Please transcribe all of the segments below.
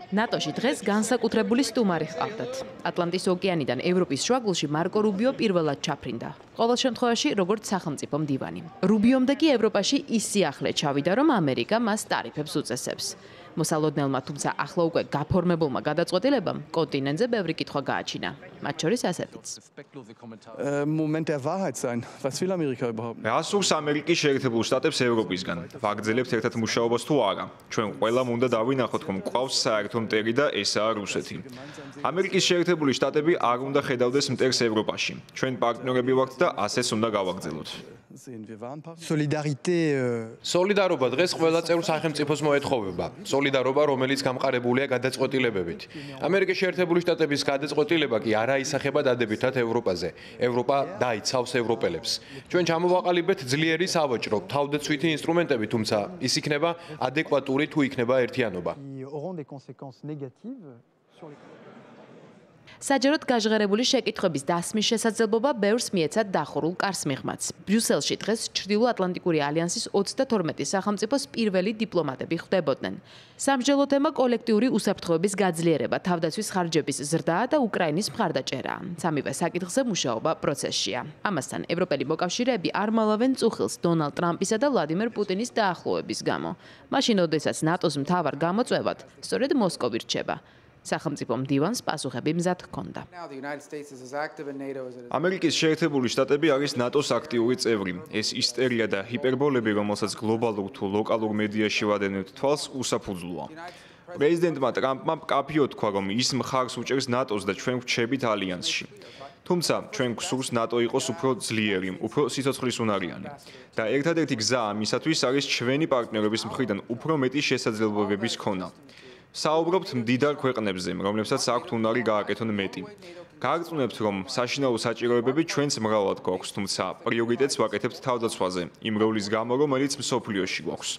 ნატოში დღეს განსაკუთრებული სტუმარი ჰყავდათ. ატლანტის ოკეანიდან ევროპის შუაგულში მარკო რუბიო პირველად ჩაფრინდა. ყოველ შემთხვევაში, როგორც სახელმწიფო მდივანი. რუბიომდე კი ევროპაში ის სიახლე ჩავიდა, რომ ამერიკა მას ტარიფებს უწესებს. მოსალოდნელმა, თუმცა ახლა უკვე გაფორმებულმა გადაწყვეტილებამ კონტინენტზე ბევრი კითხვა გააჩინა. მათ შორის ასეთიც. Moment der Wahrheit sein. Was will Amerika überhaupt? რას უსურს ამერიკის შეერთებულ შტატებს ევროპისგან? ვაგრძელებთ ერთად მუშაობას თუ არა? ჩვენ ყველამ უნდა დავინახოთ, რომ ყავს საერთო მტერი და ესაა რუსეთი. ამერიკის შეერთებული შტატები არ უნდა ხედავდეს მტერს ევროპაში. ჩვენ პარტნიორები ვართ და ასეც უნდა გავაგრძელოთ. სოლიდარობა დღეს ყველა წევრ სახელმწიფოს მოეთხოვება. სოლიდარობა, რომელიც გამყარებულია გადაწყვეტილებებით. ამერიკის შეერთებული შტატების გადაწყვეტილება კი არ აისახება დადებითად ევროპაზე. ევროპა დაიცავს ევროპელებს. ჩვენ ჩამოვაყალიბეთ ძლიერი სავაჭრო, თავდაცვითი ინსტრუმენტები, თუმცა ის იქნება ადეკვატური თუ იქნება ერთიანობა. საჯაროდ გაჟღერებული შეკითხვების დასმის შესაძლებლობა ბევრს მიეცათ დახურულ კარს მიღმაც. ბრიუსელში დღეს ჩრდილო-ატლანტიკური ალიანსის 32 სახელმწიფოს პირველი დიპლომატები ხვდებოდნენ. სამსჯელო თემა კოლექტიური უსაფრთხოების გაძლიერება, თავდაცვის ხარჯების ზრდა და უკრაინის მხარდაჭერა. სამივე საკითხზე მუშაობა პროცესშია. ამასთან, ევროპელი მოკავშირეები არ მალავენ წუხილს დონალდ ტრამპისა და ვლადიმერ პუტინის დაახლოების გამო. მაშინ, როდესაც ნატოს მთავარ გამოწვევად სწორედ მოსკოვი რჩება. სახელმწიფო მდივანს პასუხები მზად ჰქონდა. ამერიკის შეერთებული შტატები არის ნატოს აქტიური წევრი. ეს ისტერია და ჰიპერბოლები, რომელსაც გლობალურ თუ ლოკალურ მედიაში ვადევნებთ თვალს, უსაფუძვლოა. პრეზიდენტმა ტრამპმა მკაფიოდ თქვა, რომ ის მხარს უჭერს ნატოს და ჩვენ ვრჩებით ალიანსში. თუმცა ჩვენ გვსურს ნატო იყოს უფრო ძლიერი, უფრო სიცოცხლისუნარიანი. და ერთადერთი გზა ამისათვის არის ჩვენი პარტნიორების მხრიდან უფრო მეტი შესაძლებლობების ქონა. საუბრობთ მდიდარ ქვეყნებზე, რომლებსაც აქვთ უნარი გააკეთონ მეტი. გააგრძნობთ, რომ საშინაო საჭიროებები ჩვენც მრავლად გვაქვს, თუმცა პრიორიტეტს ვაკეთებთ თავდაცვაზე, იმ როლის გამო, რომელიც მსოფლიოში გვაქვს.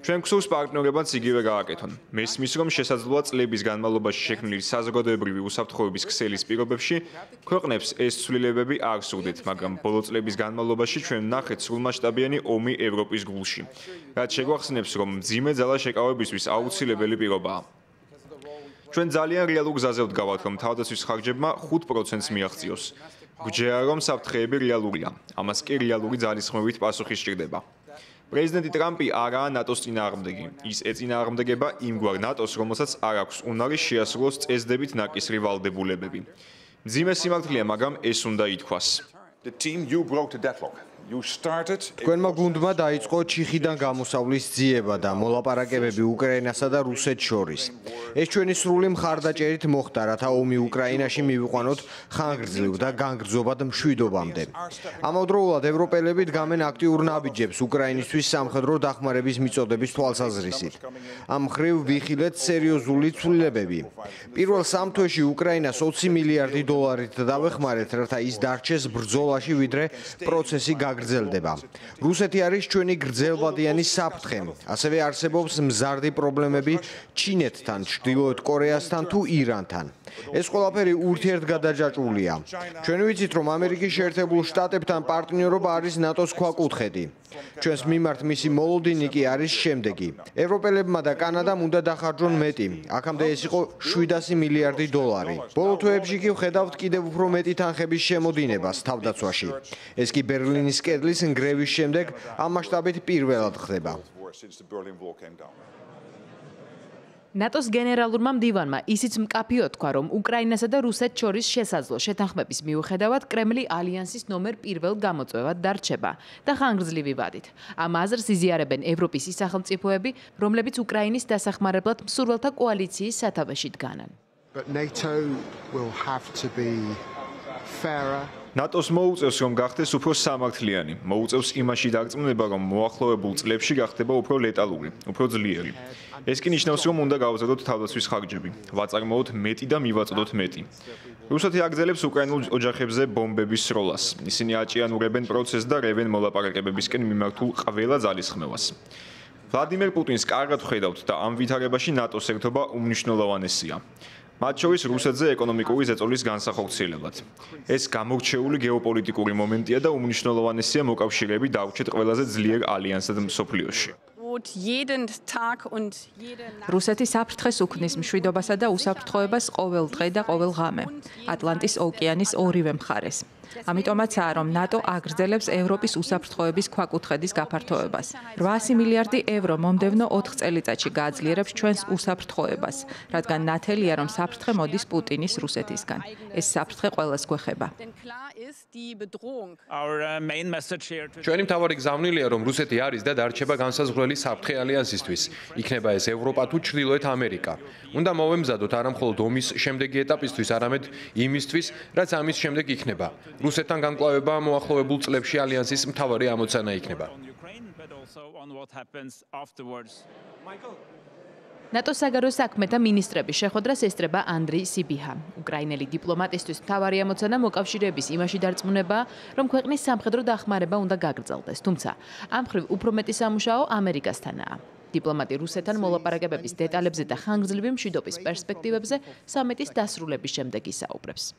ჩვენ გვსურს პარტნიორებად იგივე გააკეთონ. მესმის, რომ შესაძლოა წლების განმავლობაში შექმნილი საზოგადოებრივი უსაფრთხოების ქსელის პირობებში ქვეყნებს ეს ცვლილებები არ სურდეთ, მაგრამ ბოლო წლების განმავლობაში ჩვენ ვნახეთ სრულმასშტაბიანი ომი ევროპის გულში, რაც შეგვახსენებს, რომ მძიმე ძალა შეკავებისთვის აუცილებელი პირობაა. ჩვენ ძალიან რეალურ გზაზე ვდგავართ, რომ თავდაცვის ხარჯებმა 5%-ს მიაღწიოს. გვჯერა, რომ საფრთხეები რეალურია, ამას კი რეალური ძალისხმევით პასუხი სჭირდება. პრეზიდენტი ტრამპი არაა ნატოს წინააღმდეგი. ის ეწინააღმდეგება იმგვარ ნატოს, რომელსაც არ აქვს უნარი შეასრულოს წესდებით ნაკისრი ვალდებულებები. მძიმე სიმართლეა, მაგრამ ეს უნდა ითქვას. თქვენმა გუნდმა დაიწყო ჩიხიდან გამოსავლის ძიება და მოლაპარაკებები უკრაინასა და რუსეთს შორის. ეს ჩვენი სრული მხარდაჭერით მოხდა, რათა ომი უკრაინაში მივიყვანოთ ხანგრძლივ და განგრძობად მშვიდობამდე. ამავდროულად ევროპელები დგამენ აქტიურ ნაბიჯებს უკრაინისთვის სამხედრო დახმარების მიწოდების თვალსაზრისით. ამ მხრივ ვიხილეთ სერიოზული ცვლილებები. პირველ 3 თვეში უკრაინას 20 მილიარდი დოლარით დავეხმარეთ, რათა ის დარჩეს ბრძოლაში, ვიდრე პროცესი გაგრძელდება. რუსეთი არის ჩვენი გრძელვადიანი საფრთხე. ასევე არსებობს მზარდი პრობლემები ჩინეთთან, ჩრდილოეთ კორეასთან თუ ირანთან. ეს ყველაფერი ურთიერთგადაჯაჭვულია. ჩვენ ვიცით, რომ ამერიკის შეერთებულ შტატებთან პარტნიორობა არის ნატოს ქვაკუთხედი. ჩვენს მიმართ მისი მოლოდინი კი არის შემდეგი. ევროპელებმა და კანადამ უნდა დახარჯონ მეტი. აქამდე ეს იყო 700 მილიარდი დოლარი. ბოლო თვეებში კი ვხედავთ კიდევ უფრო მეტი თანხების შემოდინებას თავდაცვაში. ეს კი ბერლინის კედლის ნგრევის შემდეგ ამ მასშტაბით პირველად ხდება. ნატოს გენერალურმა მდივანმა ისიც მკაფიოდ თქვა, რომ უკრაინასა და რუსეთს შორის შესაძლო შეთანხმების მიუხედავად კრემლი ალიანსის ნომერ 1 გამოწვევად დარჩება და ხანგრძლივი ვადით. ამ აზრს იზიარებენ ევროპის ის სახელმწიფოები, რომლებიც უკრაინის დასახმარებლად მსურველთა კოალიციის სათავეში დგანან. ნატოს მოუწევს, რომ გახდეს უფრო სამართლიანი. მოუწევს იმაში დარწმუნება, რომ მოახლოებულ წლებში გახდება უფრო ლეტალური, უფრო ძლიერი. ეს კი ნიშნავს, რომ უნდა გავაზრდოთ თავდაცვის ხარჯები. ვაწარმოოთ მეტი და მივაწოდოთ მეტი. რუსეთი აგრძელებს უკრაინულ ოჯახებზე ბომბების სროლას. ისინი აჭიანურებენ პროცესს და რევენ მოლაპარაკებებისკენ მიმართულ ყველა ძალისხმევას. ვლადიმერ პუტინს კარგად ვხედავთ და ამ ვითარებაში ნატოს ერთობა უმნიშვნელოვანესია. მათ შორის რუსეთზე ეკონომიკური ზეწოლის განსახორციელებად. ეს გამორჩეული გეოპოლიტიკური მომენტია და უმნიშვნელოვანესია მოკავშირეები დავრჩეთ ყველაზე ძლიერ ალიანსად მსოფლიოში. რუსეთი საფრთხეს უქმნის მშვიდობასა და უსაფრთხოებას ყოველ დღე და ყოველ ღამე ატლანტის ოკეანის ორივე მხარეს. ამიტომაცაა, რომ ნატო აგრძელებს ევროპის უსაფრთხოების ქვაკუთხედის გაფართოებას. 800 მილიარდი ევრო მომდევნო 4 წელიწადში გააძლიერებს ჩვენს უსაფრთხოებას, რადგან ნათელია, რომ საფრთხე მოდის პუტინის რუსეთისგან. ეს საფრთხე ყველას გვეხება. ჩვენი მთავარი გზავნილია, რომ რუსეთი არის და დარჩება განსაზღვრელი საფრთხე ალიანსისთვის. იქნება ეს ევროპა თუ ჩრდილოეთ ამერიკა. უნდა მოვემზადოთ არა მხოლოდ ომის შემდეგი ეტაპისთვის, არამედ იმისთვის, რაც ამის შემდეგ იქნება. რუსეთთან განკლავება მოახლოებულ წლებში ალიანსის მთავარი ამოცანა იქნება. ნატოს საგარეო საქმეთა მინისტრების შეხვედრას ესწრება ანდრეი სიბიჰა. უკრაინელი დიპლომატისთვის მთავარი ამოცანა მოკავშირეების იმაში დარწმუნებაა, რომ ქვეყნის სამხედრო დახმარება უნდა გაგრძელდეს, თუმცა ამ მხრივ უფრო მეტი სამუშაო ამერიკასთანაა. დიპლომატი რუსეთთან მოლაპარაკებების დეტალებზე და ხანგრძლივი მშვიდობის პერსპექტივებზე სამიტის დასრულების შემდეგ ისაუბრებს.